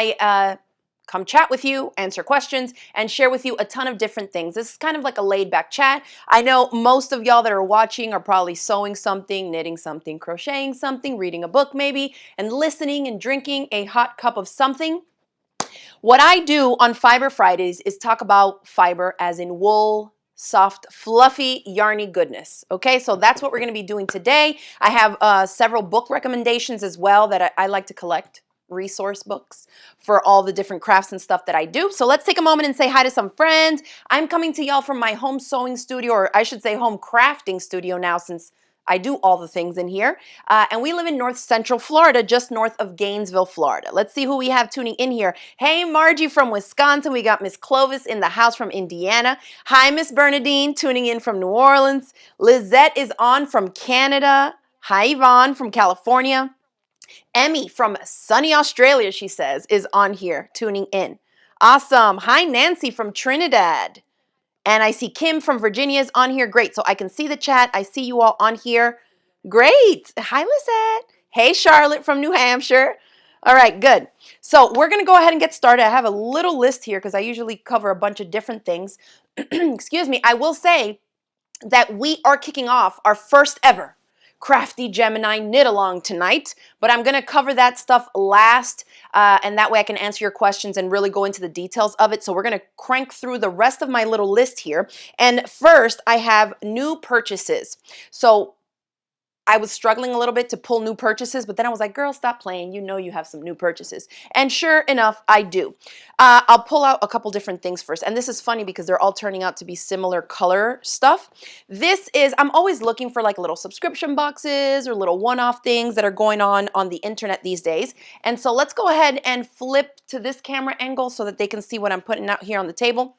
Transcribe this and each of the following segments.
I come chat with you, answer questions, and share with you a ton of different things. This is kind of like a laid-back chat. I know most of y'all that are watching are probably sewing something, knitting something, crocheting something, reading a book maybe, and listening and drinking a hot cup of something. What I do on Fiber Fridays is talk about fiber as in wool, soft, fluffy, yarny goodness. Okay, so that's what we're going to be doing today. I have several book recommendations as well that I like to collect. Resource books for all the different crafts and stuff that I do. So let's take a moment and say hi to some friends. I'm coming to y'all from my home sewing studio, or I should say home crafting studio now, since I do all the things in here. And we live in North Central Florida, just north of Gainesville, Florida. Let's see who we have tuning in here. Hey, Margie from Wisconsin. We got Miss Clovis in the house from Indiana. Hi, Miss Bernadine, tuning in from New Orleans. Lizette is on from Canada. Hi, Yvonne from California. Emmy from sunny Australia, she says, is on here tuning in. Awesome. Hi, Nancy from Trinidad. And I see Kim from Virginia is on here. Great. So I can see the chat. I see you all on here. Great. Hi, Lizette. Hey, Charlotte from New Hampshire. All right, good. So we're going to go ahead and get started. I have a little list here because I usually cover a bunch of different things. Excuse me. I will say that we are kicking off our first ever Crafty Gemini knit along tonight, but I'm going to cover that stuff last, and that way I can answer your questions and really go into the details of it. So we're going to crank through the rest of my little list here. And first, I have new purchases. So I was struggling a little bit to pull new purchases, but then I was like, girl, stop playing. You know you have some new purchases. And sure enough, I do. I'll pull out a couple different things first. And this is funny because they're all turning out to be similar color stuff. This is, I'm always looking for like little subscription boxes or little one-off things that are going on the internet these days. And so let's go ahead and flip to this camera angle so that they can see what I'm putting out here on the table.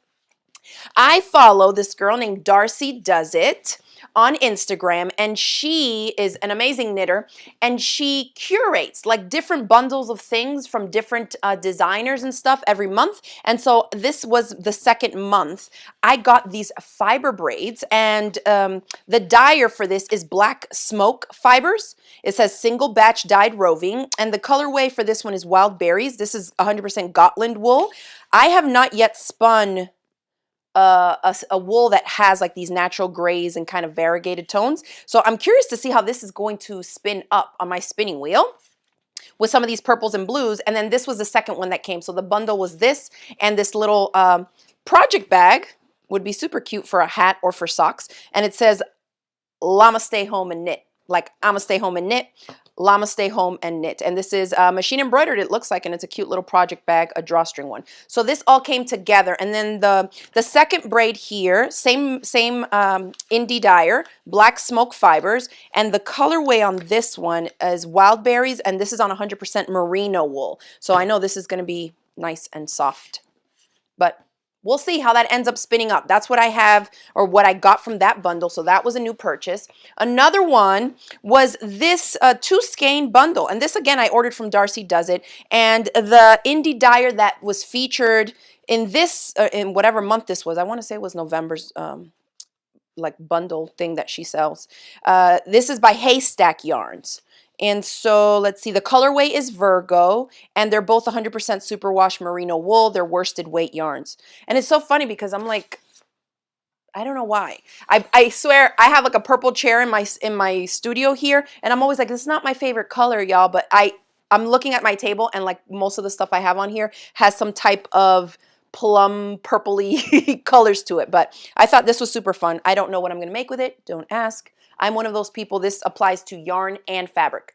I follow this girl named Darcy Does It on Instagram, and she is an amazing knitter, and she curates like different bundles of things from different designers and stuff every month. And so this was the second month. I got these fiber braids, and the dyer for this is Black Smoke Fibers. It says single batch dyed roving, and the colorway for this one is Wild Berries. This is 100% Gotland wool. I have not yet spun a wool that has like these natural grays and kind of variegated tones. So I'm curious to see how this is going to spin up on my spinning wheel with some of these purples and blues. And then this was the second one that came. So the bundle was this and this little project bag. Would be super cute for a hat or for socks. And it says, Loma stay home and knit. Like, I'ma stay home and knit. Loma stay home and knit. And this is machine embroidered, it looks like, and it's a cute little project bag, a drawstring one. So this all came together. And then the second braid here, same indie dyer, Black Smoke Fibers, and the colorway on this one is Wild Berries, and this is on 100% merino wool. So I know this is going to be nice and soft, but we'll see how that ends up spinning up. That's what I have, or what I got from that bundle. So that was a new purchase. Another one was this two skein bundle. And this, again, I ordered from Darcy Does It. And the indie dyer that was featured in this, in whatever month this was, I want to say it was November's like bundle thing that she sells. This is by Haystack Yarns. And so let's see, the colorway is Virgo, and they're both 100% superwash merino wool. They're worsted weight yarns. And it's so funny because I'm like, I don't know why. I swear I have like a purple chair in my studio here, and I'm always like, this is not my favorite color, y'all, but I'm looking at my table, and like most of the stuff I have on here has some type of plum purpley colors to it. But I thought this was super fun. I don't know what I'm going to make with it. Don't ask. I'm one of those people, this applies to yarn and fabric.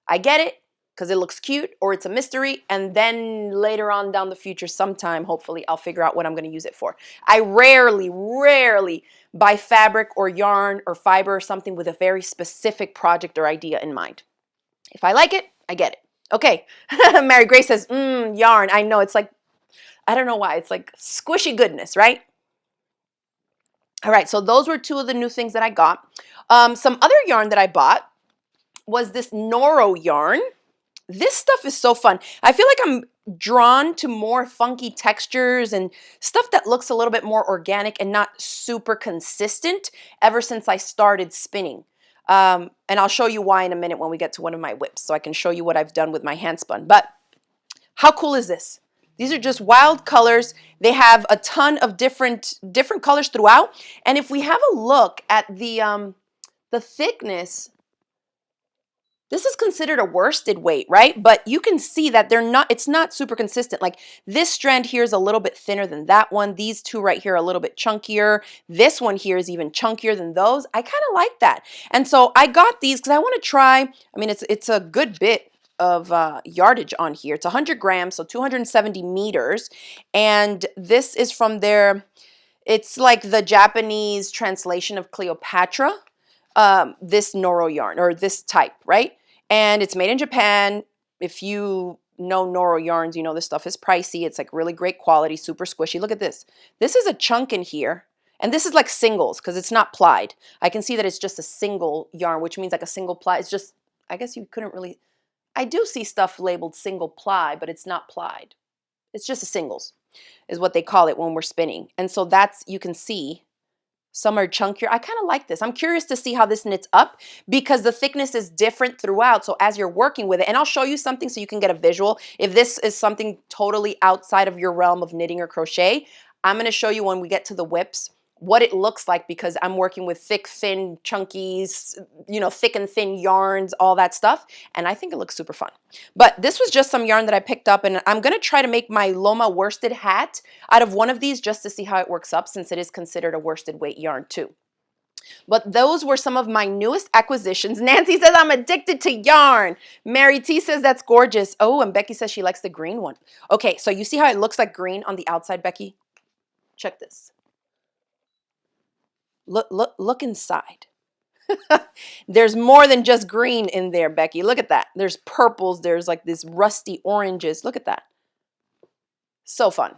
I get it because it looks cute or it's a mystery, and then later on down the future sometime, hopefully, I'll figure out what I'm going to use it for. I rarely buy fabric or yarn or fiber or something with a very specific project or idea in mind. If I like it, I get it. Okay, Mary Grace says, yarn. I know, it's like, I don't know why. It's like squishy goodness, right? All right, so those were two of the new things that I got. Some other yarn that I bought was this Noro yarn. This stuff is so fun. I feel like I'm drawn to more funky textures and stuff that looks a little bit more organic and not super consistent ever since I started spinning. And I'll show you why in a minute when we get to one of my whips, so I can show you what I've done with my hand spun. But How cool is this? These are just wild colors. They have a ton of different colors throughout. And if we have a look at the thickness, this is considered a worsted weight, right? But you can see that it's not super consistent. Like this strand here is a little bit thinner than that one. These two right here are a little bit chunkier. This one here is even chunkier than those. I kind of like that. And so I got these because I want to try, I mean, it's a good bit of yardage on here. It's 100 grams, so 270 meters. And this is from it's like the Japanese translation of Cleopatra, this Noro yarn, or this type, right? And it's made in Japan. If you know Noro yarns, you know this stuff is pricey. It's like really great quality, super squishy. Look at this. This is a chunk in here. And this is like singles because it's not plied. I can see that it's just a single yarn, which means like a single ply. It's just, I guess you couldn't really, I do see stuff labeled single ply, but it's not plied. It's just a singles is what they call it when we're spinning. And so that's, you can see some are chunkier. I kind of like this. I'm curious to see how this knits up because the thickness is different throughout. So as you're working with it, and I'll show you something so you can get a visual. If this is something totally outside of your realm of knitting or crochet, I'm going to show you when we get to the whips what it looks like because I'm working with thick, thin, chunky, you know, thick and thin yarns, all that stuff. And I think it looks super fun. But this was just some yarn that I picked up and I'm going to try to make my Loma worsted hat out of one of these just to see how it works up since it is considered a worsted weight yarn too. But those were some of my newest acquisitions. Nancy says I'm addicted to yarn. Mary T says that's gorgeous. Oh, and Becky says she likes the green one. Okay, so you see how it looks like green on the outside, Becky? Check this. Look inside. There's more than just green in there, Becky. Look at that. There's purples. There's like this rusty oranges. Look at that. So fun.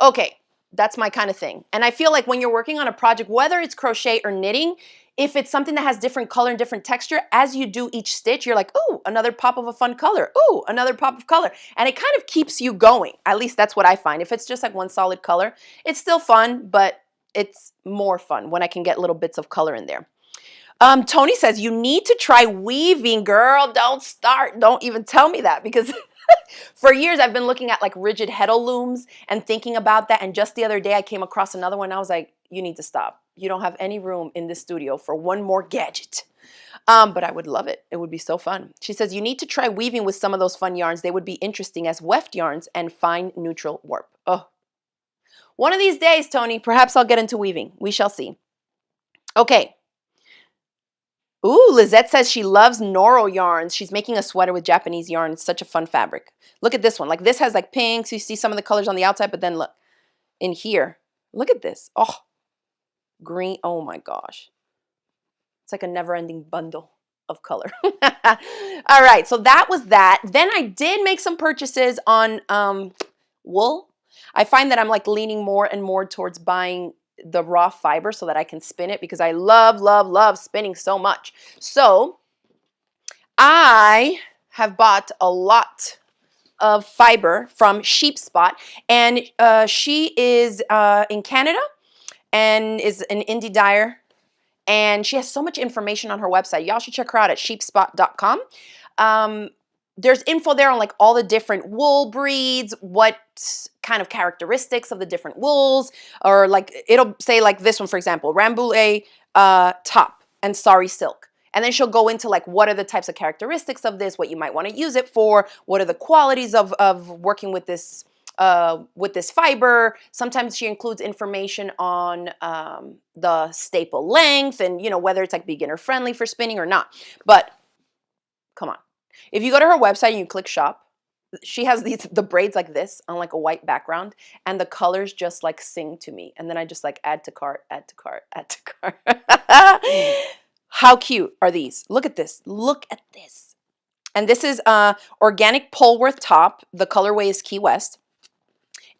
Okay, that's my kind of thing. And I feel like when you're working on a project, whether it's crochet or knitting, if it's something that has different color and different texture, as you do each stitch, you're like, ooh, another pop of a fun color. Ooh, another pop of color. And it kind of keeps you going. At least that's what I find. If it's just like one solid color, it's still fun, but it's more fun when I can get little bits of color in there. Tony says, you need to try weaving, girl. Don't start. Don't even tell me that because for years I've been looking at like rigid heddle looms and thinking about that. And just the other day I came across another one. And I was like, you need to stop. You don't have any room in this studio for one more gadget. But I would love it. It would be so fun. She says, you need to try weaving with some of those fun yarns. They would be interesting as weft yarns and fine neutral warp. Oh. One of these days, Tony, perhaps I'll get into weaving. We shall see. Okay. Ooh, Lizette says she loves Noro yarns. She's making a sweater with Japanese yarn. It's such a fun fabric. Look at this one. Like this has like pinks. You see some of the colors on the outside, but then look in here. Look at this. Oh, green. Oh my gosh. It's like a never-ending bundle of color. All right, so that was that. Then I did make some purchases on wool. I find that I'm like leaning more and more towards buying the raw fiber so that I can spin it because I love, love, love spinning so much. So I have bought a lot of fiber from Sheep Spot, and she is in Canada and is an indie dyer, and she has so much information on her website. Y'all should check her out at sheepspot.com. There's info there on like all the different wool breeds, what kind of characteristics of the different wools, or like it'll say like this one, for example, Rambouillet top and sari silk. And then she'll go into like what are the types of characteristics of this, what you might want to use it for, what are the qualities of working with this fiber. Sometimes she includes information on the staple length and, you know, whether it's like beginner friendly for spinning or not. But come on. If you go to her website and you click shop, she has the braids like this on like a white background and the colors just like sing to me. And then I just like add to cart, add to cart, add to cart. How cute are these? Look at this. Look at this. And this is organic Polworth top. The colorway is Key West.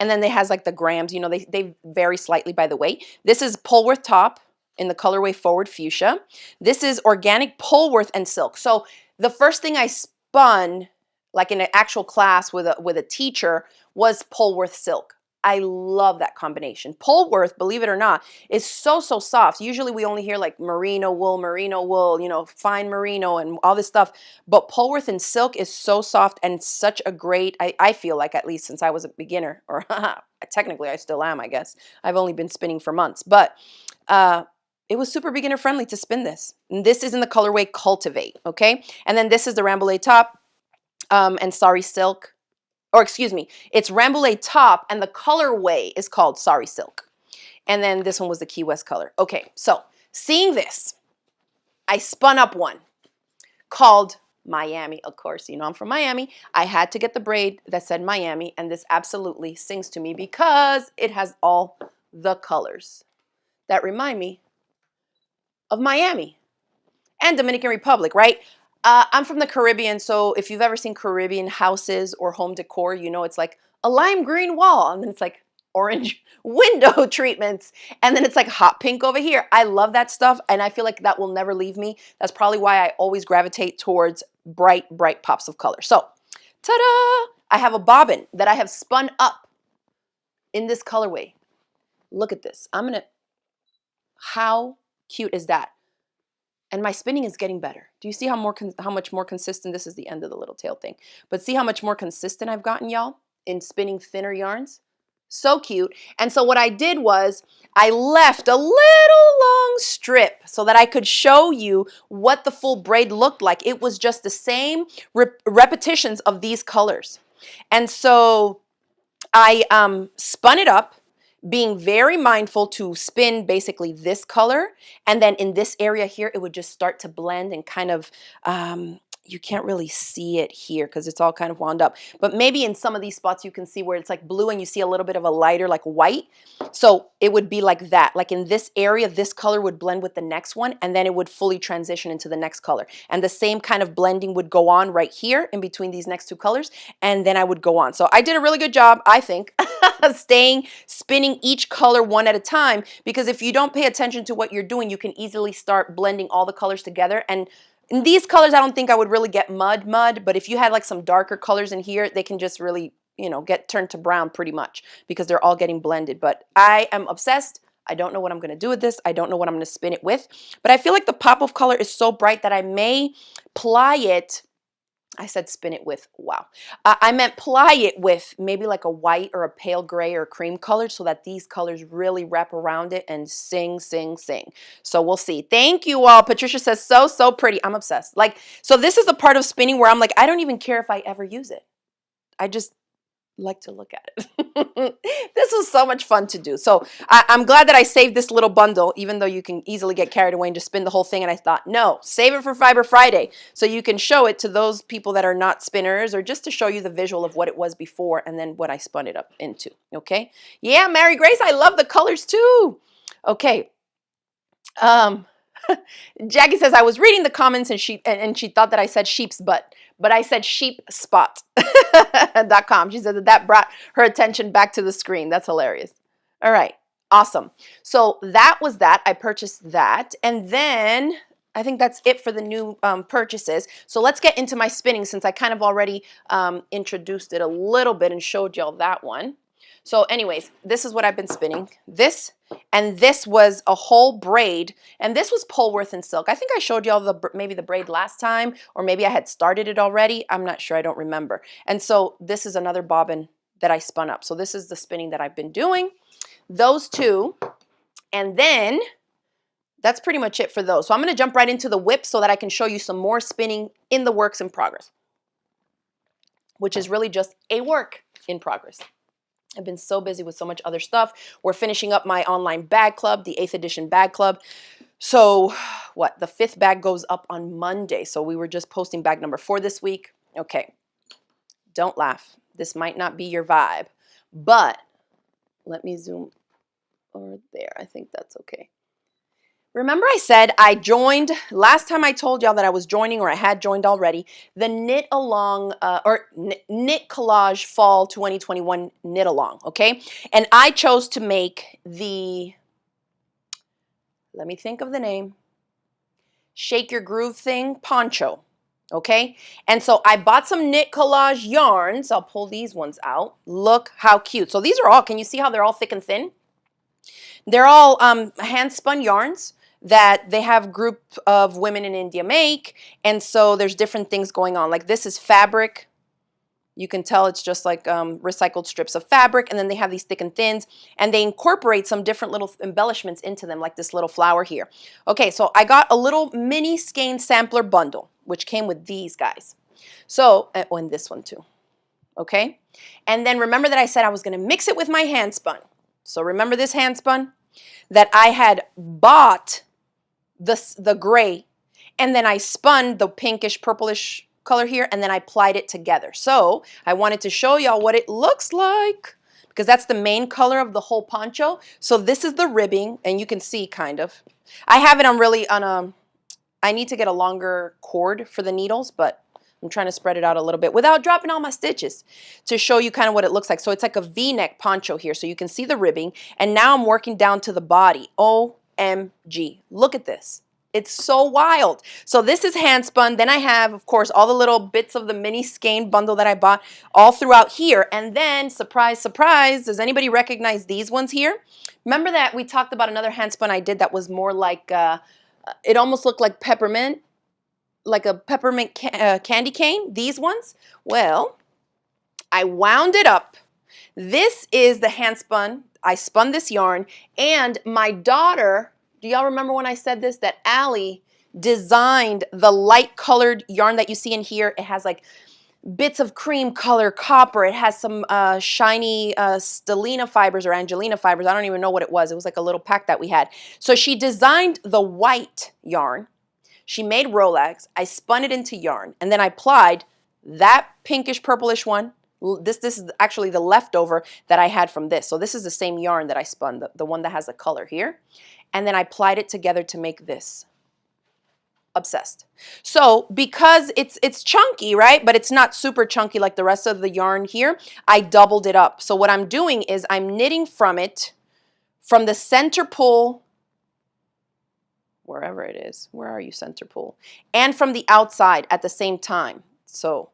And then they has like the grams, you know, they vary slightly by the weight. This is Polworth top in the colorway Forward Fuchsia. This is organic Polworth and silk. So the first thing I spun, like in an actual class with a teacher, was Polworth silk. I love that combination. Polworth, believe it or not, is so soft. Usually we only hear like merino wool, you know, fine merino and all this stuff. But Polworth and silk is so soft and such a great, I feel like, at least since I was a beginner, or technically I still am, I guess. I've only been spinning for months. But it was super beginner friendly to spin this. And this is in the colorway Cultivate, okay? And then this is the Rambouillet top and Sari Silk. Or excuse me, it's Rambouillet top and the colorway is called Sari Silk. And then this one was the Key West color. Okay, so seeing this, I spun up one called Miami. Of course, you know I'm from Miami. I had to get the braid that said Miami, and this absolutely sings to me because it has all the colors that remind me of Miami and Dominican Republic, right? I'm from the Caribbean, so if you've ever seen Caribbean houses or home decor, you know it's like a lime green wall, and then it's like orange window treatments, and then it's like hot pink over here. I love that stuff, and I feel like that will never leave me. That's probably why I always gravitate towards bright, bright pops of color. So, ta-da! I have a bobbin that I have spun up in this colorway. Look at this. How cute is that? And my spinning is getting better. Do you see how much more consistent? This is the end of the little tail thing. But see how much more consistent I've gotten, y'all, in spinning thinner yarns? So cute. And so what I did was I left a little long strip so that I could show you what the full braid looked like. It was just the same repetitions of these colors. And so I spun it up, being very mindful to spin basically this color, and then in this area here it would just start to blend and kind of you can't really see it here because it's all kind of wound up, but maybe in some of these spots you can see where it's like blue and you see a little bit of a lighter like white. So it would be like that, like in this area this color would blend with the next one, and then it would fully transition into the next color, and the same kind of blending would go on right here in between these next two colors, and then I would go on. So I did a really good job, I think, spinning each color one at a time, because if you don't pay attention to what you're doing, you can easily start blending all the colors together. And in these colors, I don't think I would really get mud, but if you had like some darker colors in here, they can just really, you know, get turned to brown pretty much because they're all getting blended. But I am obsessed. I don't know what I'm going to do with this. I don't know what I'm going to spin it with, but I feel like the pop of color is so bright that I may ply it. I said spin it with, wow. I meant ply it with maybe like a white or a pale gray or cream color so that these colors really wrap around it and sing, sing, sing. So we'll see. Thank you all. Patricia says, so pretty. I'm obsessed. Like, so this is the part of spinning where I'm like, I don't even care if I ever use it. I just like to look at it. This was so much fun to do. So I'm glad that I saved this little bundle, even though you can easily get carried away and just spin the whole thing. And I thought, no, save it for Fiber Friday so you can show it to those people that are not spinners, or just to show you the visual of what it was before and then what I spun it up into. Okay. Yeah, Mary Grace, I love the colors too. Okay. Jackie says, I was reading the comments and she thought that I said sheep's butt, but I said sheepspot.com. She said that brought her attention back to the screen. That's hilarious. All right. Awesome. So that was that. I purchased that. And then I think that's it for the new purchases. So let's get into my spinning, since I kind of already introduced it a little bit and showed y'all that one. So anyways, this is what I've been spinning. This and this was a whole braid, and this was Polworth and silk. I think I showed y'all maybe the braid last time, or maybe I had started it already. I'm not sure. I don't remember. And so this is another bobbin that I spun up. So this is the spinning that I've been doing. Those two, and then that's pretty much it for those. So I'm going to jump right into the whip so that I can show you some more spinning in the works in progress, which is really just a work in progress. I've been so busy with so much other stuff. We're finishing up my online bag club, the 8th edition bag club. So what? The 5th bag goes up on Monday. So we were just posting bag number 4 this week. Okay. Don't laugh. This might not be your vibe, but let me zoom over there. I think that's okay. Remember I said I joined, last time I told y'all that I was joining, or I had joined already, the Knit Along, Knit Collage Fall 2021 Knit Along, okay? And I chose to make the, let me think of the name, Shake Your Groove thing, poncho, Okay, and so I bought some knit collage yarns. I'll pull these ones out. Look how cute. So these are all, can you see how they're all thick and thin? They're all hand spun yarns that they have group of women in India make, and so there's different things going on. Like this is fabric. You can tell it's just like recycled strips of fabric, and then they have these thick and thins, and they incorporate some different little embellishments into them, like this little flower here. Okay, so I got a little mini skein sampler bundle, which came with these guys. So, and this one too, okay? And then remember that I said I was gonna mix it with my hand spun. So remember this hand spun? That I had bought the gray, and then I spun the pinkish purplish color here, and then I applied it together. So I wanted to show y'all what it looks like, because that's the main color of the whole poncho. So this is the ribbing, and you can see kind of. I have it I need to get a longer cord for the needles, but I'm trying to spread it out a little bit without dropping all my stitches to show you kind of what it looks like. So it's like a V-neck poncho here, so you can see the ribbing, and now I'm working down to the body. OMG, look at this. It's so wild. So this is hand spun. Then I have, of course, all the little bits of the mini skein bundle that I bought all throughout here. And then, surprise, surprise, does anybody recognize these ones here? Remember that we talked about another hand spun I did that was more like, it almost looked like peppermint, like a peppermint candy cane, these ones? Well, I wound it up. This is the hand spun. I spun this yarn, and my daughter, do y'all remember when I said this? That Allie designed the light colored yarn that you see in here. It has like bits of cream color, copper. It has some shiny Stellina fibers or Angelina fibers. I don't even know what it was. It was like a little pack that we had. So she designed the white yarn. She made Rolex. I spun it into yarn, and then I applied that pinkish purplish one. This is actually the leftover that I had from this. So this is the same yarn that I spun, the one that has the color here. And then I applied it together to make this. Obsessed. So because it's chunky, right? But it's not super chunky like the rest of the yarn here, I doubled it up. So what I'm doing is I'm knitting from it, from the center pull, wherever it is. Where are you, center pull? And from the outside at the same time. So,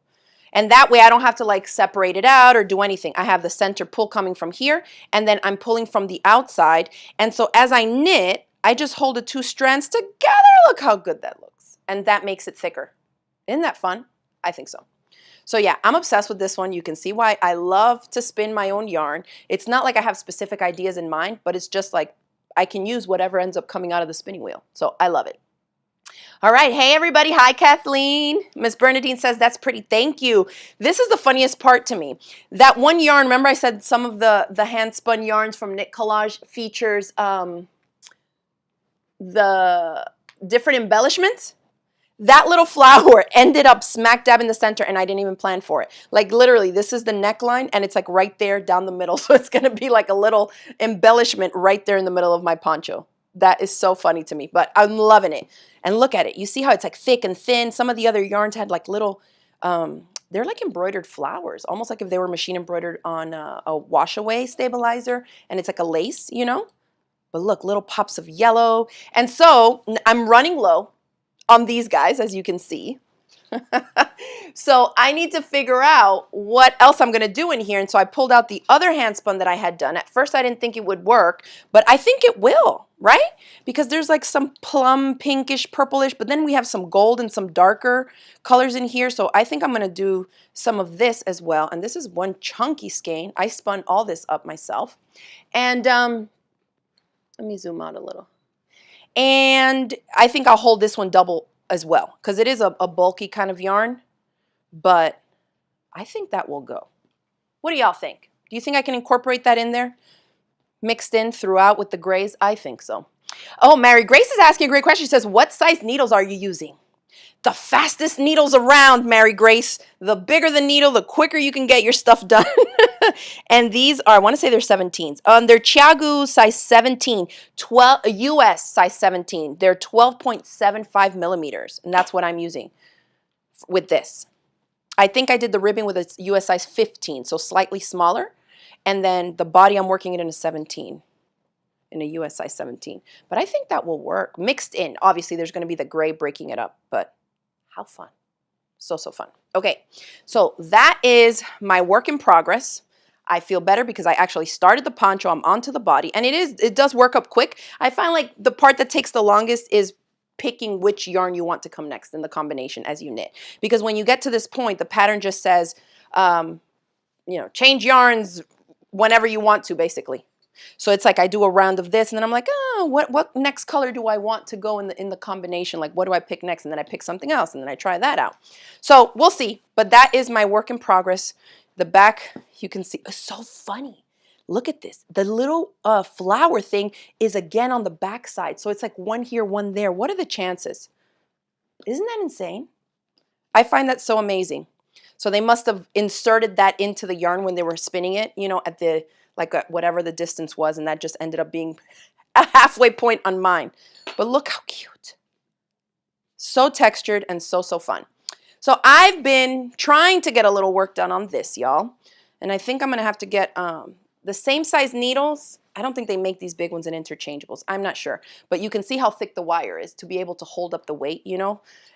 and that way I don't have to like separate it out or do anything. I have the center pull coming from here, and then I'm pulling from the outside. And so as I knit, I just hold the two strands together. Look how good that looks. And that makes it thicker. Isn't that fun? I think so. So yeah, I'm obsessed with this one. You can see why I love to spin my own yarn. It's not like I have specific ideas in mind, but it's just like I can use whatever ends up coming out of the spinning wheel. So I love it. All right. Hey, everybody. Hi, Kathleen. Miss Bernadine says, that's pretty. Thank you. This is the funniest part to me. That one yarn, remember I said some of the hand spun yarns from Knit Collage features the different embellishments? That little flower ended up smack dab in the center, and I didn't even plan for it. Like literally, this is the neckline, and it's like right there down the middle. So it's going to be like a little embellishment right there in the middle of my poncho. That is so funny to me, but I'm loving it. And look at it. You see how it's like thick and thin. Some of the other yarns had like little, they're like embroidered flowers, almost like if they were machine embroidered on a wash away stabilizer, and it's like a lace, you know? But look, little pops of yellow. And so I'm running low on these guys, as you can see. So I need to figure out what else I'm going to do in here. And so I pulled out the other hand spun that I had done. At first I didn't think it would work, but I think it will, right? Because there's like some plum, pinkish, purplish, but then we have some gold and some darker colors in here. So I think I'm going to do some of this as well. And this is one chunky skein. I spun all this up myself. And let me zoom out a little. And I think I'll hold this one double as well, because it is a bulky kind of yarn, but I think that will go. What do y'all think? Do you think I can incorporate that in there? Mixed in throughout with the grays? I think so. Oh, Mary Grace is asking a great question. She says, what size needles are you using? The fastest needles around, Mary Grace. The bigger the needle, the quicker you can get your stuff done. And these are, I want to say they're 17s. They're Chiagu size 17, 12 US size 17. They're 12.75 millimeters, and that's what I'm using with this. I think I did the ribbing with a US size 15, so slightly smaller. And then the body, I'm working it in a 17, in a US size 17. But I think that will work. Mixed in. Obviously, there's going to be the gray breaking it up, but how fun. So, so fun. Okay, so that is my work in progress. I feel better because I actually started the poncho. I'm onto the body, and it does work up quick. I find like the part that takes the longest is picking which yarn you want to come next in the combination as you knit. Because when you get to this point, the pattern just says, change yarns whenever you want to, basically. So it's like I do a round of this, and then I'm like, oh, what next color do I want to go in the combination? Like, what do I pick next? And then I pick something else, and then I try that out. So we'll see. But that is my work in progress. The back, you can see, it's so funny. Look at this. The little flower thing is again on the back side. So it's like one here, one there. What are the chances? Isn't that insane? I find that so amazing. So they must have inserted that into the yarn when they were spinning it, at the whatever the distance was, and that just ended up being a halfway point on mine. But look how cute. So textured and so, so fun. So I've been trying to get a little work done on this, y'all. And I think I'm going to have to get the same size needles. I don't think they make these big ones in interchangeables. I'm not sure. But you can see how thick the wire is to be able to hold up the weight,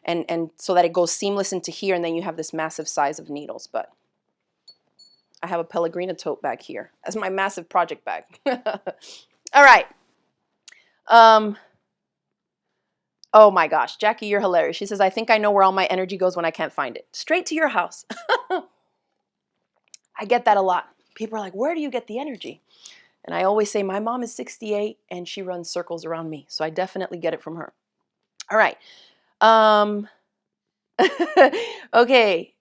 and so that it goes seamless into here, and then you have this massive size of needles. But I have a Pellegrina tote bag here as my massive project bag. All right. Oh my gosh, Jackie, you're hilarious. She says, I think I know where all my energy goes when I can't find it. Straight to your house. I get that a lot. People are like, where do you get the energy? And I always say, my mom is 68 and she runs circles around me. So I definitely get it from her. All right. Okay.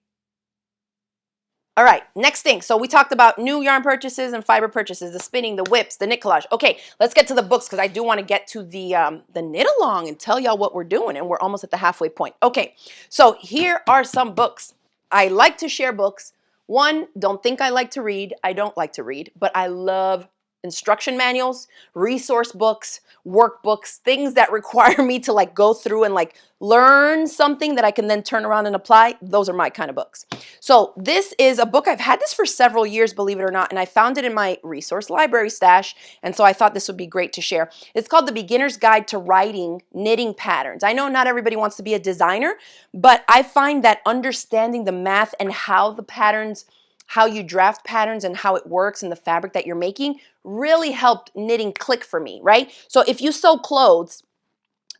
All right, next thing. So we talked about new yarn purchases and fiber purchases, the spinning, the whips, the knit collage. Okay, let's get to the books because I do want to get to the knit along and tell y'all what we're doing, and we're almost at the halfway point. Okay, so here are some books. I like to share books. One, don't think I like to read. I don't like to read, but I love instruction manuals, resource books, workbooks, things that require me to go through and learn something that I can then turn around and apply. Those are my kind of books. So this is a book. I've had this for several years, believe it or not, and I found it in my resource library stash, and so I thought this would be great to share. It's called The Beginner's Guide to Writing Knitting Patterns. I know not everybody wants to be a designer, but I find that understanding the math and how the patterns, how you draft patterns and how it works in the fabric that you're making really helped knitting click for me, right? So if you sew clothes,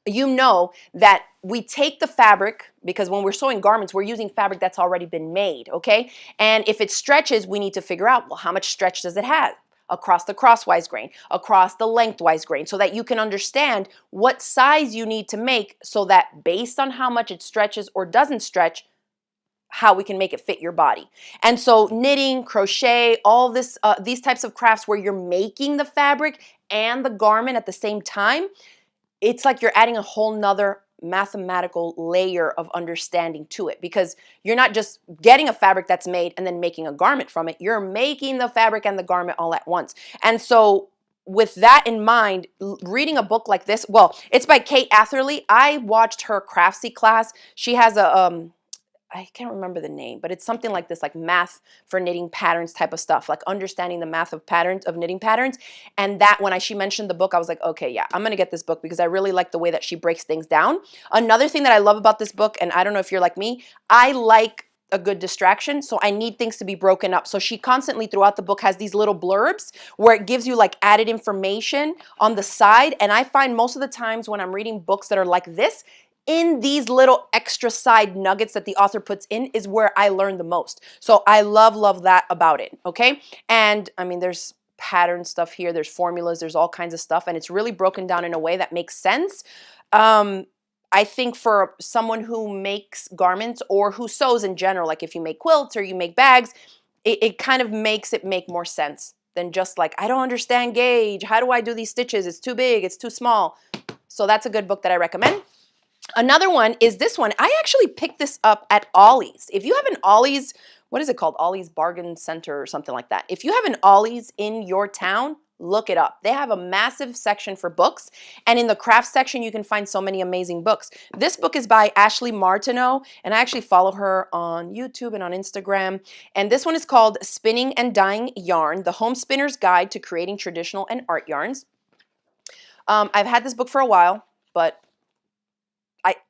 you know that we take the fabric, because when we're sewing garments, we're using fabric that's already been made, okay? And if it stretches, we need to figure out, well, how much stretch does it have across the crosswise grain, across the lengthwise grain, so that you can understand what size you need to make, so that based on how much it stretches or doesn't stretch, how we can make it fit your body. And so knitting, crochet, all this, these types of crafts where you're making the fabric and the garment at the same time, it's like you're adding a whole nother mathematical layer of understanding to it, because you're not just getting a fabric that's made and then making a garment from it. You're making the fabric and the garment all at once. And so with that in mind, reading a book like this, well, it's by Kate Atherley. I watched her Craftsy class. She has a I can't remember the name, but it's something like this, like math for knitting patterns type of stuff, like understanding the math of patterns, of knitting patterns. And that when she mentioned the book, I was like, okay, yeah, I'm going to get this book because I really like the way that she breaks things down. Another thing that I love about this book, and I don't know if you're like me, I like a good distraction, so I need things to be broken up. So she constantly throughout the book has these little blurbs where it gives you like added information on the side. And I find most of the times when I'm reading books that are like this, in these little extra side nuggets that the author puts in is where I learn the most. So I love that about it, okay? And I mean, there's pattern stuff here, there's formulas, there's all kinds of stuff, and it's really broken down in a way that makes sense. I think for someone who makes garments or who sews in general, like if you make quilts or you make bags, it kind of makes it make more sense than just like, I don't understand gauge, how do I do these stitches, it's too big, it's too small. So that's a good book that I recommend. Another one is this one. I actually picked this up at Ollie's. If you have an Ollie's, what is it called? Ollie's Bargain Center or something like that. If you have an Ollie's in your town, look it up. They have a massive section for books, and in the craft section, you can find so many amazing books. This book is by Ashley Martineau, and I actually follow her on YouTube and on Instagram. And this one is called Spinning and Dyeing Yarn, The Home Spinner's Guide to Creating Traditional and Art Yarns. I've had this book for a while, but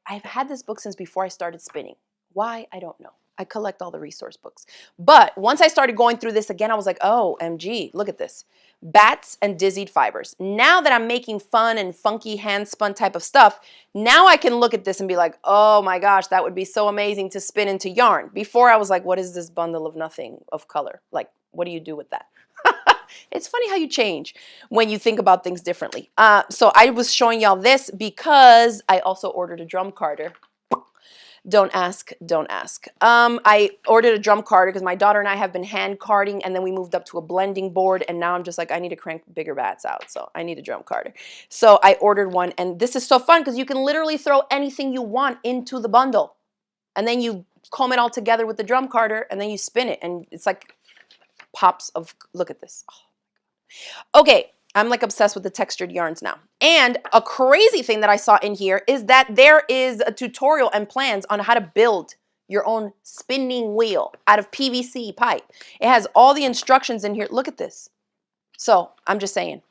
I've had this book since before I started spinning, Why? I don't know. I collect all the resource books. But once I started going through this again, I was like, oh, MG, look at this. Bats and dizzied fibers. Now that I'm making fun and funky hand spun type of stuff, now I can look at this and be like, oh my gosh, that would be so amazing to spin into yarn. Before I was like, what is this bundle of nothing of color? Like, what do you do with that? It's funny how you change when you think about things differently. So I was showing y'all this because I also ordered a drum carder. Don't ask, don't ask. I ordered a drum carder because my daughter and I have been hand carding, and then we moved up to a blending board, and now I'm just like, I need to crank bigger bats out, so I need a drum carder. So I ordered one, and this is so fun because you can literally throw anything you want into the bundle, and then you comb it all together with the drum carder, and then you spin it, and it's like pops of, look at this. Oh. Okay. I'm like obsessed with the textured yarns now. And a crazy thing that I saw in here is that there is a tutorial and plans on how to build your own spinning wheel out of PVC pipe. It has all the instructions in here. Look at this. So I'm just saying,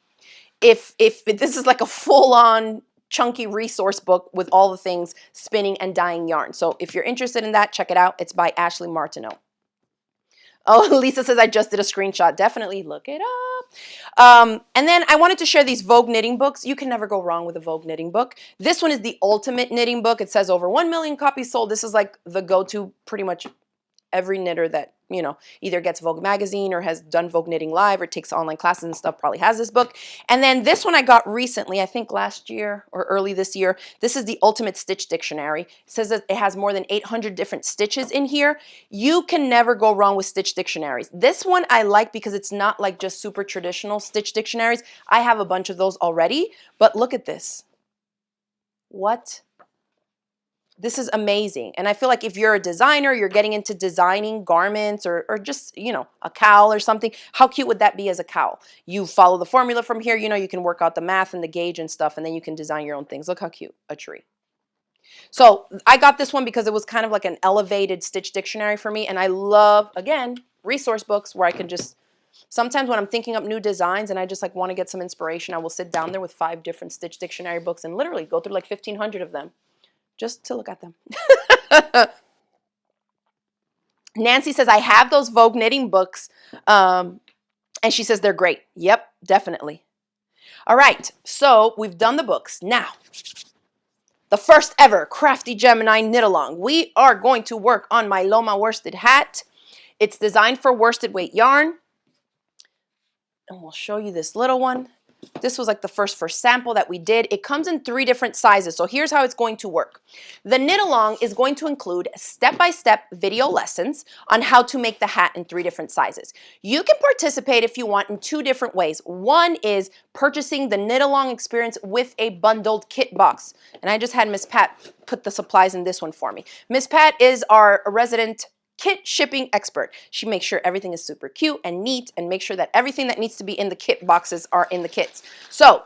if this is like a full-on chunky resource book with all the things spinning and dyeing yarn. So if you're interested in that, check it out. It's by Ashley Martineau. Oh, Lisa says I just did a screenshot. Definitely look it up. And then I wanted to share these Vogue knitting books. You can never go wrong with a Vogue knitting book. This one is the ultimate knitting book. It says over 1 million copies sold. This is like the go-to pretty much every knitter that, you know, either gets Vogue magazine or has done Vogue Knitting Live or takes online classes and stuff probably has this book. And then this one I got recently, I think last year or early this year. This is the Ultimate Stitch Dictionary. It says that it has more than 800 different stitches in here. You can never go wrong with stitch dictionaries. This one I like because it's not like just super traditional stitch dictionaries. I have a bunch of those already, but look at this. What? This is amazing. And I feel like if you're a designer, you're getting into designing garments or just, you know, a cowl or something, how cute would that be as a cowl? You follow the formula from here, you know, you can work out the math and the gauge and stuff, and then you can design your own things. Look how cute, a tree. So I got this one because it was kind of like an elevated stitch dictionary for me. And I love, again, resource books where I can just, sometimes when I'm thinking up new designs and I just like want to get some inspiration, I will sit down there with 5 different stitch dictionary books and literally go through like 1,500 of them. Just to look at them. Nancy says, I have those Vogue knitting books. And she says they're great. Yep, definitely. All right, so we've done the books. Now, the first ever Crafty Gemini knit along. We are going to work on my Loma worsted hat. It's designed for worsted weight yarn. And we'll show you this little one. This was like the first sample that we did. It comes in 3 different sizes. So here's how it's going to work. The knit along is going to include step-by-step video lessons on how to make the hat in 3 different sizes. You can participate if you want in 2 different ways. One is purchasing the knit along experience with a bundled kit box. And I just had Miss Pat put the supplies in this one for me. Miss Pat is our resident kit shipping expert. She makes sure everything is super cute and neat and make sure that everything that needs to be in the kit boxes are in the kits. So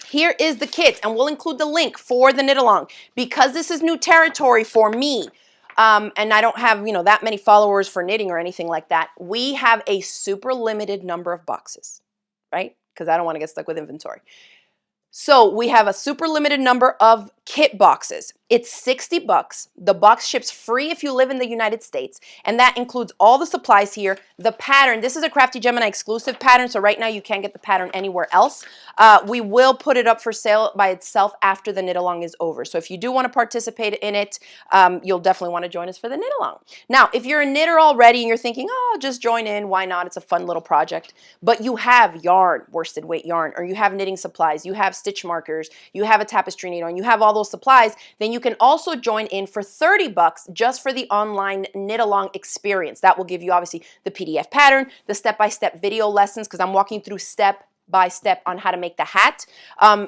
here is the kit, and we'll include the link for the knit along. Because this is new territory for me, and I don't have, you know, that many followers for knitting or anything like that, we have a super limited number of boxes, right? Because I don't want to get stuck with inventory. So we have a super limited number of kit boxes. It's $60. The box ships free if you live in the United States, and that includes all the supplies here. The pattern, this is a Crafty Gemini exclusive pattern, so right now you can't get the pattern anywhere else. We will put it up for sale by itself after the knit along is over. So if you do want to participate in it, you'll definitely want to join us for the knit along. Now, if you're a knitter already and you're thinking, oh, just join in, why not? It's a fun little project. But you have yarn, worsted weight yarn, or you have knitting supplies, you have stitch markers, you have a tapestry needle, and you have all those supplies, then you can also join in for $30 just for the online knit along experience. That will give you obviously the PDF pattern, the step-by-step video lessons, because I'm walking through step by step on how to make the hat,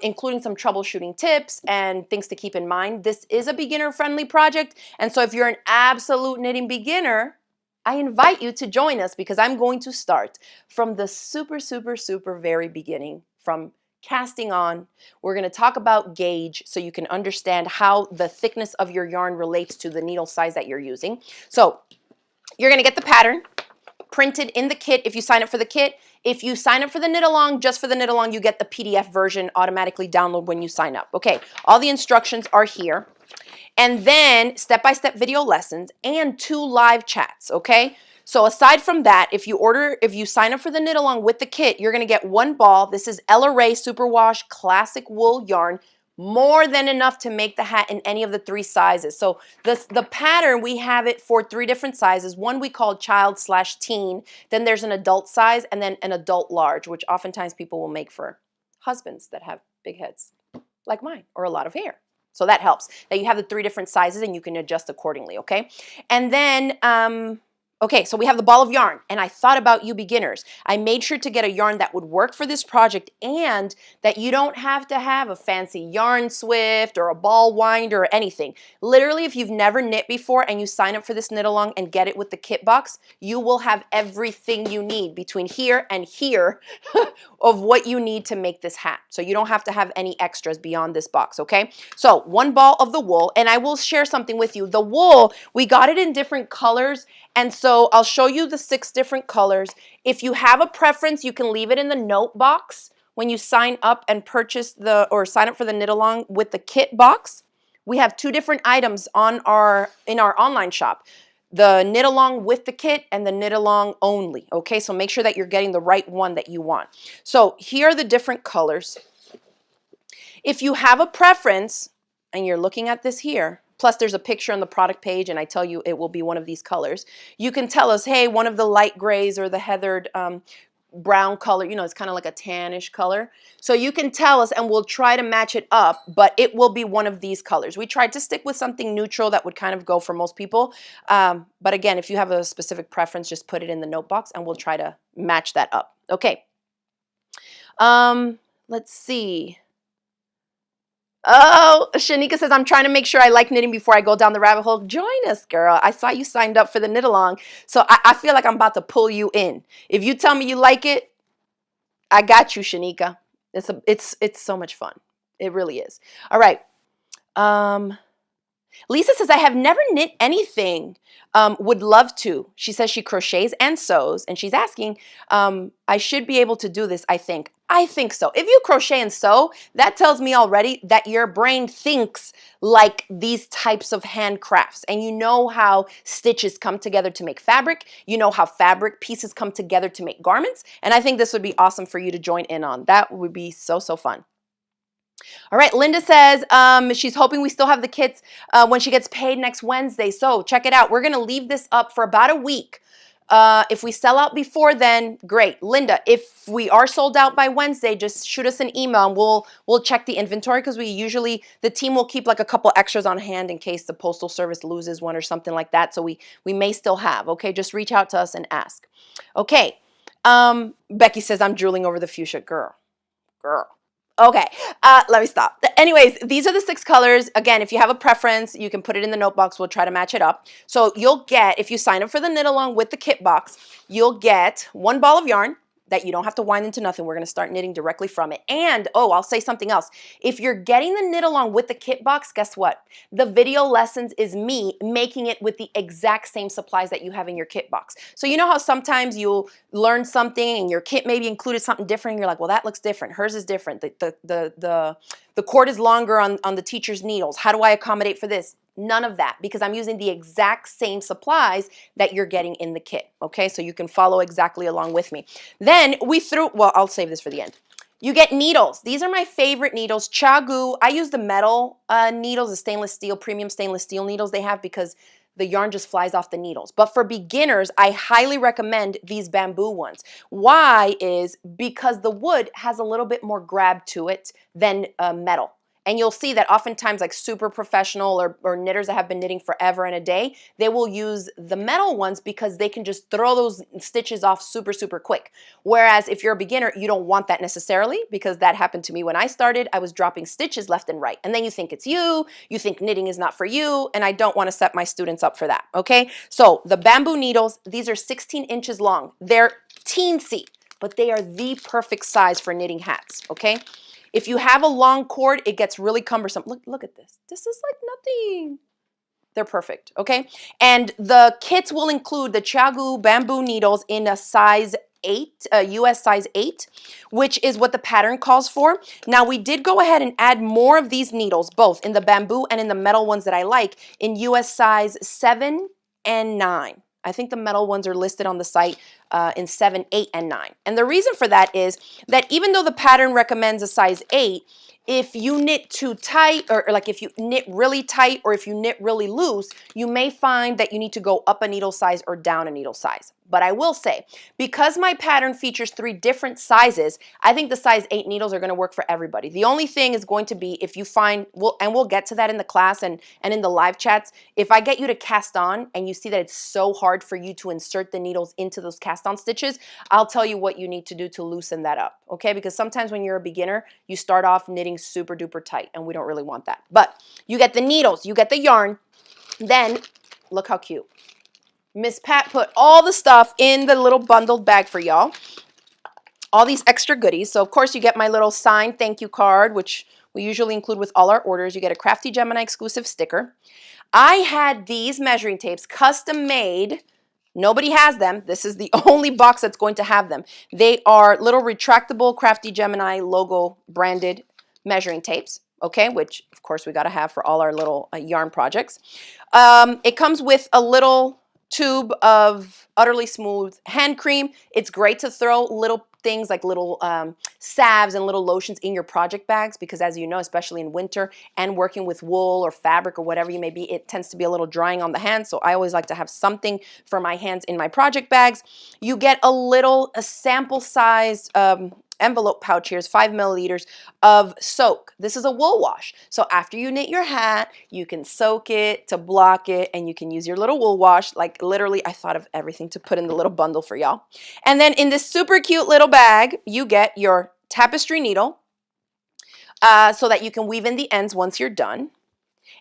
including some troubleshooting tips and things to keep in mind. This is a beginner-friendly project, and so if you're an absolute knitting beginner, I invite you to join us because I'm going to start from the super, super, super very beginning, from casting on. We're going to talk about gauge so you can understand how the thickness of your yarn relates to the needle size that you're using. So you're going to get the pattern printed in the kit if you sign up for the kit. If you sign up for the knit along, just for the knit along, you get the PDF version automatically download when you sign up. Okay, all the instructions are here. And then step-by-step video lessons and 2 live chats, okay? So aside from that, if you sign up for the knit along with the kit, you're gonna get 1 ball. This is Ella Rae Superwash Classic Wool Yarn. More than enough to make the hat in any of the 3 sizes. So the pattern, we have it for 3 different sizes. One we call child/teen, then there's an adult size, and then an adult large, which oftentimes people will make for husbands that have big heads, like mine, or a lot of hair. So that helps, that you have the 3 different sizes and you can adjust accordingly, okay? And then, okay, so we have the ball of yarn, and I thought about you beginners. I made sure to get a yarn that would work for this project and that you don't have to have a fancy yarn swift or a ball winder or anything. Literally, if you've never knit before and you sign up for this knit along and get it with the kit box, you will have everything you need between here and here of what you need to make this hat. So you don't have to have any extras beyond this box, okay? So 1 ball of the wool, and I will share something with you. The wool, we got it in different colors, and so I'll show you the 6 different colors. If you have a preference, you can leave it in the note box when you sign up and purchase or sign up for the knit along with the kit box. We have 2 different items in our online shop. The knit along with the kit and the knit along only, okay? So make sure that you're getting the right one that you want. So here are the different colors. If you have a preference, and you're looking at this here, plus there's a picture on the product page and I tell you it will be one of these colors, you can tell us, hey, one of the light grays or the heathered brown color, you know, it's kind of like a tannish color. So you can tell us and we'll try to match it up, but it will be one of these colors. We tried to stick with something neutral that would kind of go for most people. But again, if you have a specific preference, just put it in the note box and we'll try to match that up. Okay. Let's see. Oh, Shanika says, I'm trying to make sure I like knitting before I go down the rabbit hole. Join us, girl. I saw you signed up for the knit along. So I feel like I'm about to pull you in. If you tell me you like it, I got you, Shanika. It's so much fun. It really is. All right. Lisa says, I have never knit anything. Would love to. She says she crochets and sews, and she's asking, I should be able to do this, I think. I think so. If you crochet and sew, that tells me already that your brain thinks like these types of handcrafts, and you know how stitches come together to make fabric. You know how fabric pieces come together to make garments, and I think this would be awesome for you to join in on. That would be so, so fun. All right, Linda says she's hoping we still have the kits when she gets paid next Wednesday. So check it out. We're going to leave this up for about a week. If we sell out before then, great. Linda, if we are sold out by Wednesday, just shoot us an email and we'll check the inventory, because the team will keep like a couple extras on hand in case the Postal Service loses one or something like that. So we may still have, okay? Just reach out to us and ask. Okay, Becky says, I'm drooling over the fuchsia. Girl. Okay, let me stop. Anyways, these are the 6 colors. Again, if you have a preference, you can put it in the note box. We'll try to match it up. So you'll get, if you sign up for the knit along with the kit box, you'll get 1 ball of yarn that you don't have to wind into nothing. We're going to start knitting directly from it. And, oh, I'll say something else. If you're getting the knit along with the kit box, guess what? The video lessons is me making it with the exact same supplies that you have in your kit box. So you know how sometimes you'll learn something and your kit maybe included something different and you're like, well, that looks different. Hers is different. The cord is longer on the teacher's needles. How do I accommodate for this? None of that, because I'm using the exact same supplies that you're getting in the kit, okay? So you can follow exactly along with me. Then well, I'll save this for the end. You get needles. These are my favorite needles. Chagu, I use the metal needles, the stainless steel, premium stainless steel needles they have, because the yarn just flies off the needles. But for beginners, I highly recommend these bamboo ones. Why is because the wood has a little bit more grab to it than metal. And you'll see that oftentimes like super professional or knitters that have been knitting forever and a day, they will use the metal ones because they can just throw those stitches off super, super quick. Whereas if you're a beginner, you don't want that necessarily, because that happened to me when I started. I was dropping stitches left and right. And then you think it's you think knitting is not for you, and I don't want to set my students up for that, okay? So the bamboo needles, these are 16 inches long. They're teensy, but they are the perfect size for knitting hats, okay? If you have a long cord, it gets really cumbersome. Look at this. This is like nothing. They're perfect, okay? And the kits will include the Chagu bamboo needles in a size 8, US size 8, which is what the pattern calls for. Now we did go ahead and add more of these needles, both in the bamboo and in the metal ones that I like, in US size 7 and 9. I think the metal ones are listed on the site in 7, 8, and 9. And the reason for that is that even though the pattern recommends a size 8, if you knit too tight, or like if you knit really tight or if you knit really loose, you may find that you need to go up a needle size or down a needle size. But I will say, because my pattern features 3 different sizes, I think the size 8 needles are going to work for everybody. The only thing is going to be if you find, and we'll get to that in the class and in the live chats, if I get you to cast on and you see that it's so hard for you to insert the needles into those cast on stitches, I'll tell you what you need to do to loosen that up, okay? Because sometimes when you're a beginner, you start off knitting super duper tight and we don't really want that. But you get the needles, you get the yarn, then look how cute. Miss Pat put all the stuff in the little bundled bag for y'all. All these extra goodies. So of course you get my little signed thank you card, which we usually include with all our orders. You get a Crafty Gemini exclusive sticker. I had these measuring tapes custom made. Nobody has them. This is the only box that's going to have them. They are little retractable Crafty Gemini logo branded measuring tapes, okay, which of course we got to have for all our little yarn projects. It comes with a little tube of utterly smooth hand cream. It's great to throw little things like little salves and little lotions in your project bags because, as you know, especially in winter and working with wool or fabric or whatever you may be, it tends to be a little drying on the hands. So I always like to have something for my hands in my project bags. You get a sample sized envelope pouch here is 5 milliliters of soak. This is a wool wash. So after you knit your hat, you can soak it to block it and you can use your little wool wash. Like literally, I thought of everything to put in the little bundle for y'all. And then in this super cute little bag, you get your tapestry needle so that you can weave in the ends once you're done.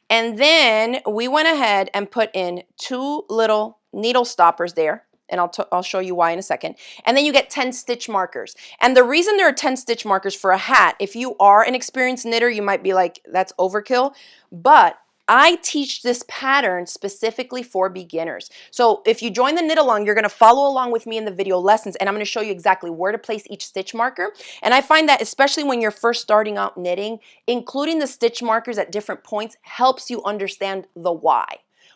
And then we went ahead and put in 2 little needle stoppers there. And I'll show you why in a second. And then you get 10 stitch markers. And the reason there are 10 stitch markers for a hat, if you are an experienced knitter, you might be like, that's overkill. But I teach this pattern specifically for beginners. So if you join the knit along, you're going to follow along with me in the video lessons, and I'm going to show you exactly where to place each stitch marker. And I find that especially when you're first starting out knitting, including the stitch markers at different points helps you understand the why.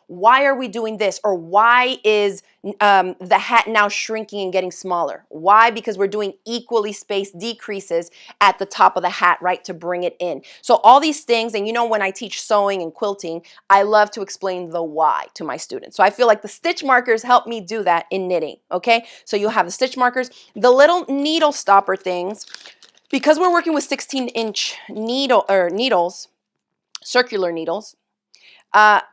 Why are we doing this? Or why is the hat now shrinking and getting smaller? Why? Because we're doing equally spaced decreases at the top of the hat, right, to bring it in. So all these things, and you know when I teach sewing and quilting, I love to explain the why to my students. So I feel like the stitch markers help me do that in knitting, okay? So you'll have the stitch markers, the little needle stopper things. Because we're working with 16-inch needles, circular needles,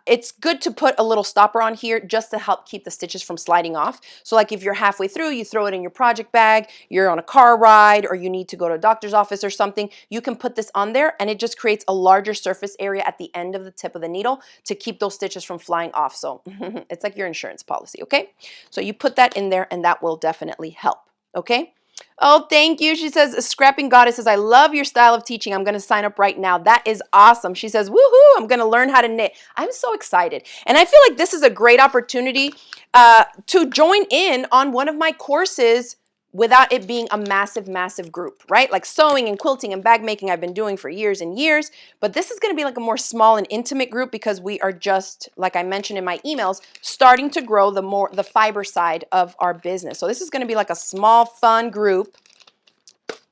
it's good to put a little stopper on here just to help keep the stitches from sliding off. So like if you're halfway through, you throw it in your project bag, you're on a car ride, or you need to go to a doctor's office or something, you can put this on there and it just creates a larger surface area at the end of the tip of the needle to keep those stitches from flying off. So it's like your insurance policy, okay? So you put that in there and that will definitely help, okay? Oh, thank you. She says, Scrapping Goddess says, I love your style of teaching. I'm going to sign up right now. That is awesome. She says, woohoo, I'm going to learn how to knit. I'm so excited. And I feel like this is a great opportunity to join in on one of my courses without it being a massive, massive group, right? Like sewing and quilting and bag making I've been doing for years and years, but this is gonna be like a more small and intimate group because we are just, like I mentioned in my emails, starting to grow the fiber side of our business. So this is gonna be like a small, fun group,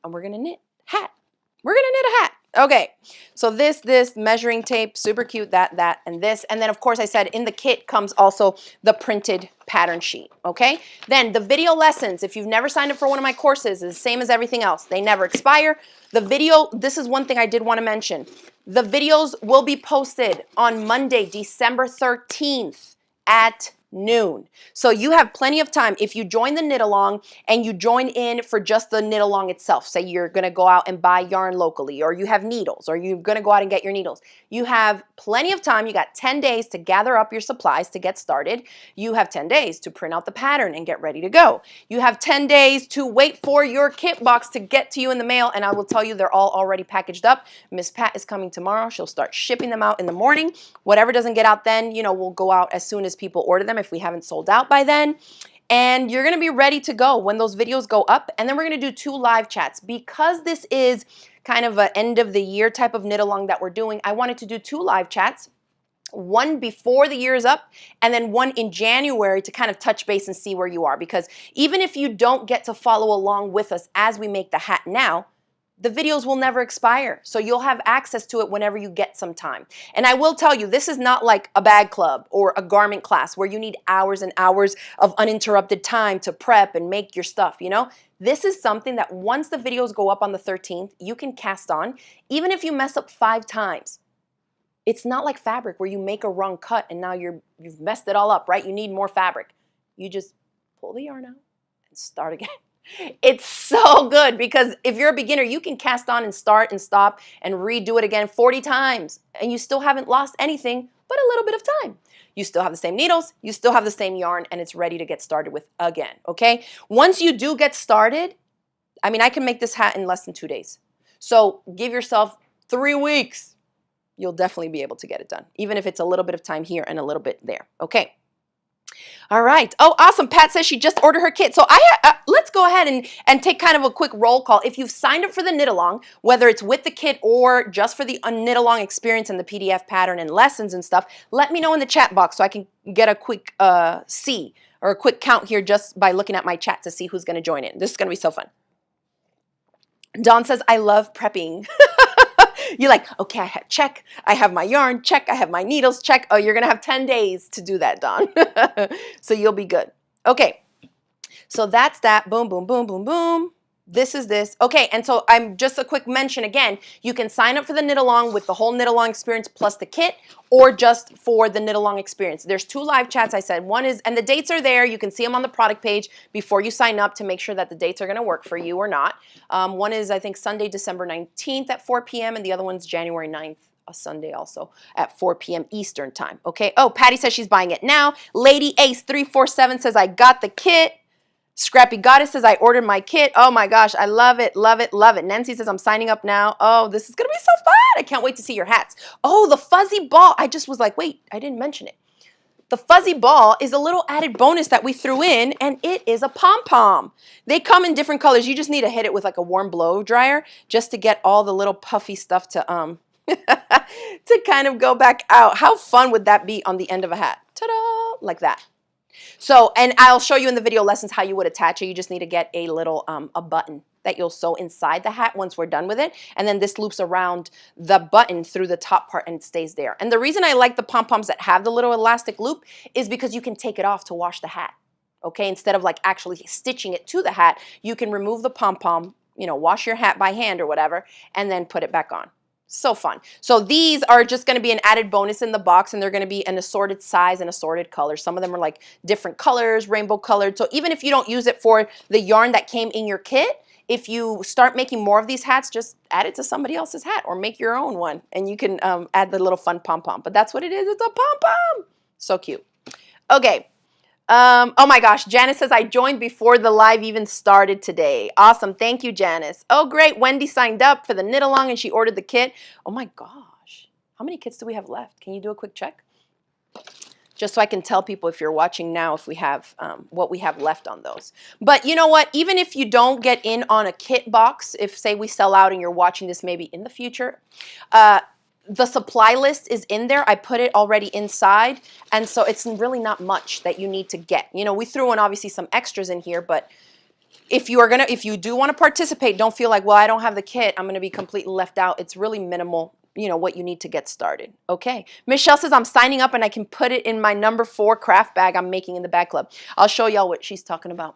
and we're gonna knit hat. We're gonna knit a hat. Okay, so this measuring tape, super cute, that, and this. And then, of course, I said in the kit comes also the printed pattern sheet, okay? Then the video lessons, if you've never signed up for one of my courses, is the same as everything else. They never expire. The video, this is one thing I did want to mention. The videos will be posted on Monday, December 13th at noon. So you have plenty of time. If you join the knit along and you join in for just the knit along itself, say you're going to go out and buy yarn locally, or you have needles, or you're going to go out and get your needles, you have plenty of time. You got 10 days to gather up your supplies to get started. You have 10 days to print out the pattern and get ready to go. You have 10 days to wait for your kit box to get to you in the mail, and I will tell you they're all already packaged up. Miss Pat is coming tomorrow. She'll start shipping them out in the morning. Whatever doesn't get out then, you know, we'll go out as soon as people order them if we haven't sold out by then. and you're going to be ready to go when those videos go up. And then we're going to do 2 live chats. Because this is kind of an end of the year type of knit along that we're doing, I wanted to do 2 live chats. One before the year is up, and then one in January to kind of touch base and see where you are. Because even if you don't get to follow along with us as we make the hat now, the videos will never expire. So you'll have access to it whenever you get some time. And I will tell you, this is not like a bag club or a garment class where you need hours and hours of uninterrupted time to prep and make your stuff, you know? This is something that once the videos go up on the 13th, you can cast on, even if you mess up 5 times. It's not like fabric where you make a wrong cut and now you've messed it all up, right? You need more fabric. You just pull the yarn out and start again. It's so good because if you're a beginner, you can cast on and start and stop and redo it again 40 times and you still haven't lost anything but a little bit of time. You still have the same needles, you still have the same yarn, and it's ready to get started with again, okay? Once you do get started, I mean, I can make this hat in less than 2 days. So give yourself 3 weeks. You'll definitely be able to get it done, even if it's a little bit of time here and a little bit there. Okay. All right. Oh, awesome. Pat says she just ordered her kit. So let's go ahead and take kind of a quick roll call. If you've signed up for the knit along, whether it's with the kit or just for the knit along experience and the PDF pattern and lessons and stuff, let me know in the chat box so I can get a quick see or a quick count here just by looking at my chat to see who's going to join in. This is going to be so fun. Dawn says, I love prepping. You're like, okay, check. I have my yarn, check. I have my needles, check. Oh, you're going to have 10 days to do that, Dawn. So you'll be good. Okay. So that's that. Boom, boom, boom, boom, boom. This is this. Okay, and so I'm just a quick mention again. You can sign up for the knit along with the whole knit along experience plus the kit, or just for the knit along experience. There's 2 live chats. I said one is, and the dates are there. You can see them on the product page before you sign up to make sure that the dates are going to work for you or not. One is, I think, Sunday, December 19th at 4 p.m. and the other one's January 9th. A Sunday also at 4 p.m. Eastern time. Okay. Oh, Patty says she's buying it now. Lady Ace 347 says I got the kit. Scrappy Goddess says I ordered my kit. Oh my gosh, I love it, love it, love it. Nancy says I'm signing up now. Oh, this is gonna be so fun. I can't wait to see your hats. Oh, the fuzzy ball. I just was like, wait, I didn't mention it. The fuzzy ball is a little added bonus that we threw in, and it is a pom-pom. They come in different colors. You just need to hit it with like a warm blow dryer just to get all the little puffy stuff to to kind of go back out. How fun would that be on the end of a hat? Ta-da! Like that. So, and I'll show you in the video lessons how you would attach it. You just need to get a little, a button that you'll sew inside the hat once we're done with it. And then this loops around the button through the top part and it stays there. And the reason I like the pom-poms that have the little elastic loop is because you can take it off to wash the hat. Okay, instead of like actually stitching it to the hat, you can remove the pom-pom, you know, wash your hat by hand or whatever, and then put it back on. So fun. So these are just going to be an added bonus in the box, and they're going to be an assorted size and assorted colors. Some of them are like different colors, rainbow colored. So even if you don't use it for the yarn that came in your kit, if you start making more of these hats, just add it to somebody else's hat or make your own one, and you can add the little fun pom-pom. But that's what it is. It's a pom-pom. So cute. Okay. Oh my gosh, Janice says, I joined before the live even started today. Awesome. Thank you, Janice. Oh, great. Wendy signed up for the knit along and she ordered the kit. Oh my gosh. How many kits do we have left? Can you do a quick check? Just so I can tell people if you're watching now if we have what we have left on those. But you know what? Even if you don't get in on a kit box, if say we sell out and you're watching this maybe in the future, the supply list is in there. I put it already inside, and so it's really not much that you need to get. You know, we threw in obviously some extras in here, but if you do want to participate, don't feel like, well, I don't have the kit, I'm going to be completely left out. It's really minimal, you know, what you need to get started. Okay. Michelle says I'm signing up and I can put it in my number 4 craft bag I'm making in the bag club. I'll show y'all what she's talking about.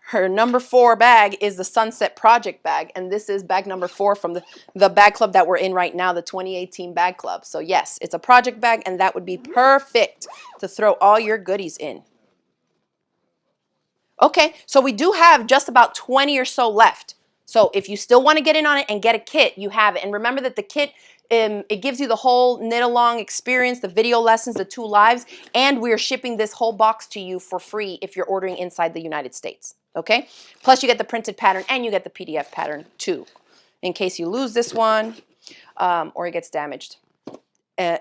Her number 4 bag is the Sunset Project bag, and this is bag number 4 from the bag club that we're in right now, the 2018 bag club. So yes, it's a project bag, and that would be perfect to throw all your goodies in. Okay, so we do have just about 20 or so left. So if you still want to get in on it and get a kit, you have it. And remember that the kit, it gives you the whole knit along experience, the video lessons, the 2 lives, and we're shipping this whole box to you for free if you're ordering inside the United States. Okay, plus you get the printed pattern and you get the PDF pattern too, in case you lose this one or it gets damaged.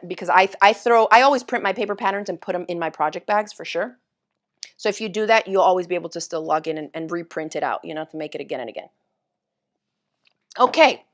Because I always print my paper patterns and put them in my project bags for sure. So if you do that, you'll always be able to still log in and reprint it out, you know, to make it again and again. Okay.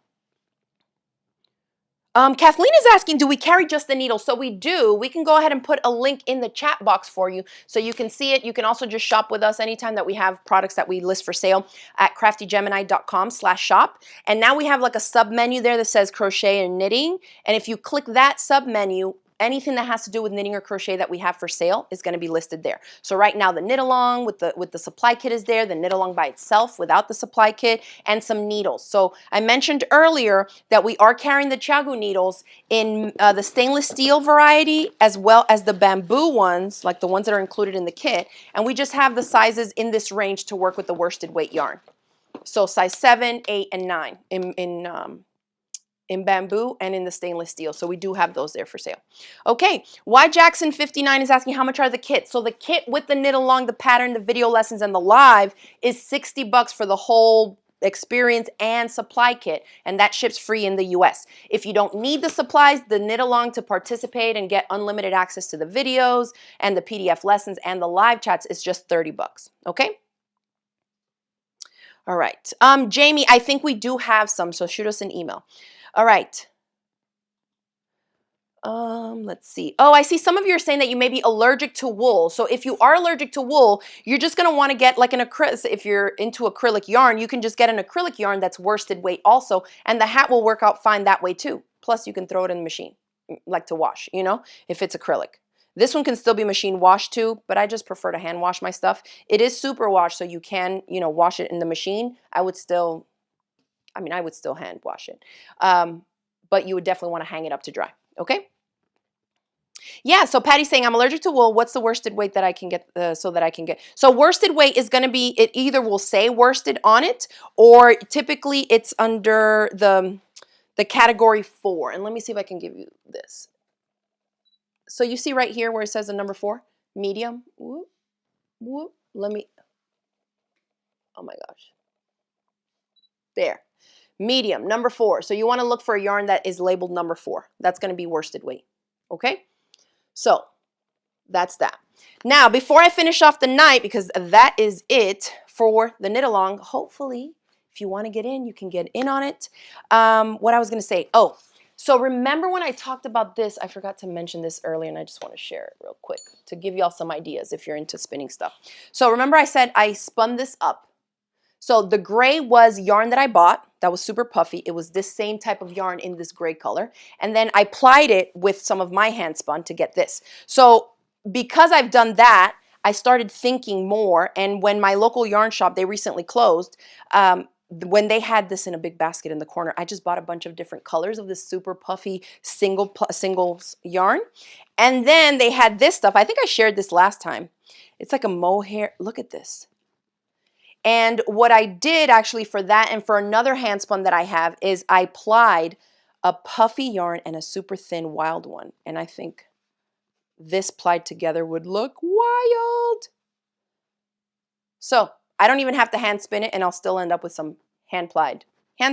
Kathleen is asking, do we carry just the needle? So we do. We can go ahead and put a link in the chat box for you so you can see it. You can also just shop with us anytime that we have products that we list for sale at craftygemini.com/shop. And now we have like a sub menu there that says crochet and knitting. And if you click that sub menu, anything that has to do with knitting or crochet that we have for sale is going to be listed there. So right now the knit along with the supply kit is there, the knit along by itself without the supply kit, and some needles. So I mentioned earlier that we are carrying the Chagu needles in the stainless steel variety as well as the bamboo ones, like the ones that are included in the kit. And we just have the sizes in this range to work with the worsted weight yarn. So size 7, 8, and 9 in bamboo and in the stainless steel. So we do have those there for sale. Okay, Y Jackson 59 is asking how much are the kits? So the kit with the knit along, the pattern, the video lessons, and the live is $60 for the whole experience and supply kit, and that ships free in the US. If you don't need the supplies, the knit along to participate and get unlimited access to the videos and the PDF lessons and the live chats is just $30. Okay? All right. Jamie, I think we do have some, so shoot us an email. All right. Let's see. Oh, I see some of you are saying that you may be allergic to wool. So if you are allergic to wool, you're just going to want to get like an acrylic. If you're into acrylic yarn, you can just get an acrylic yarn that's worsted weight also, and the hat will work out fine that way too. Plus, you can throw it in the machine, like to wash, you know, if it's acrylic. This one can still be machine washed too, but I just prefer to hand wash my stuff. It is super wash, so you can, you know, wash it in the machine. I would still hand wash it. But you would definitely want to hang it up to dry. Okay? Yeah, so Patty's saying, I'm allergic to wool. What's the worsted weight that I can get so that I can get? So worsted weight is going to be, it either will say worsted on it, or typically it's under the category 4. And let me see if I can give you this. So you see right here where it says the number 4, medium. Whoop, whoop. Let me, oh my gosh. There. Medium, number 4. So you want to look for a yarn that is labeled number 4. That's going to be worsted weight. Okay? So that's that. Now, before I finish off the night, because that is it for the knit along, hopefully, if you want to get in, you can get in on it. What I was going to say, oh, so remember when I talked about this, I forgot to mention this earlier, and I just want to share it real quick to give y'all some ideas if you're into spinning stuff. So remember I said I spun this up. So the gray was yarn that I bought that was super puffy. It was this same type of yarn in this gray color. And then I plied it with some of my hand spun to get this. So because I've done that, I started thinking more. And when my local yarn shop, they recently closed, when they had this in a big basket in the corner, I just bought a bunch of different colors of this super puffy singles yarn. And then they had this stuff. I think I shared this last time. It's like a mohair. Look at this. And what I did actually for that and for another hand spun that I have is I plied a puffy yarn and a super thin wild one. And I think this plied together would look wild. So I don't even have to hand spin it, and I'll still end up with some hand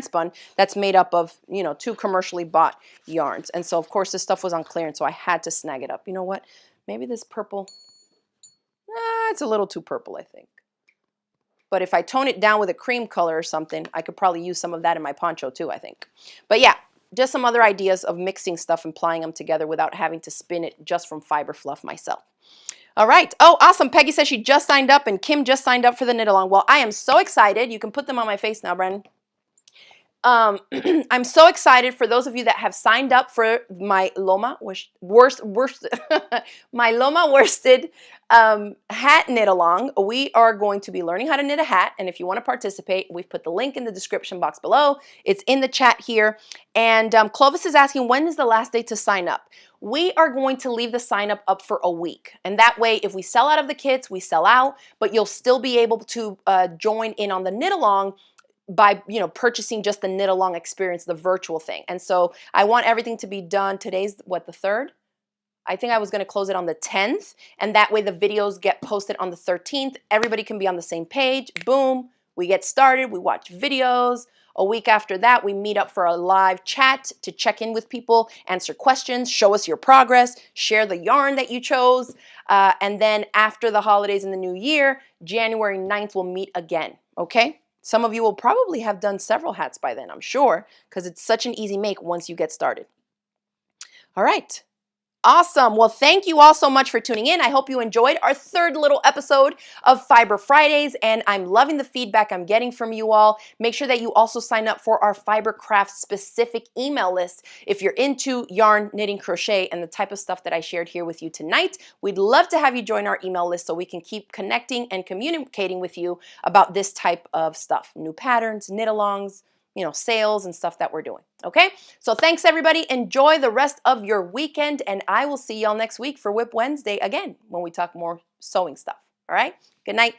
spun that's made up of, you know, 2 commercially bought yarns. And so of course this stuff was on clearance, so I had to snag it up. You know what? Maybe this purple, it's a little too purple, I think. But if I tone it down with a cream color or something, I could probably use some of that in my poncho too, I think. But yeah, just some other ideas of mixing stuff and plying them together without having to spin it just from fiber fluff myself. All right. Oh, awesome. Peggy says she just signed up, and Kim just signed up for the knit along. Well, I am so excited. You can put them on my face now, Brennan. I'm so excited for those of you that have signed up for my Loma my Loma worsted hat knit along. We are going to be learning how to knit a hat, and if you want to participate, we've put the link in the description box below. It's in the chat here. And Clovis is asking, when is the last day to sign up? We are going to leave the sign up for a week, and that way if we sell out of the kits, we sell out, but you'll still be able to join in on the knit along by, you know, purchasing just the knit along experience, the virtual thing. And so I want everything to be done. Today's what, the 3rd? I think I was going to close it on the 10th, and that way the videos get posted on the 13th. Everybody can be on the same page. Boom, we get started, we watch videos. A week after that, we meet up for a live chat to check in with people, answer questions, show us your progress, share the yarn that you chose. And then after the holidays and the new year, January 9th, we'll meet again, okay? Some of you will probably have done several hats by then, I'm sure, because it's such an easy make once you get started. All right. Awesome. Well, thank you all so much for tuning in. I hope you enjoyed our third little episode of Fiber Fridays, and I'm loving the feedback I'm getting from you all. Make sure that you also sign up for our Fiber Craft specific email list if you're into yarn, knitting, crochet, and the type of stuff that I shared here with you tonight. We'd love to have you join our email list so we can keep connecting and communicating with you about this type of stuff, new patterns, knit-alongs, sales and stuff that we're doing. Okay? So thanks everybody. Enjoy the rest of your weekend, and I will see y'all next week for Whip Wednesday again when we talk more sewing stuff. All right? Good night.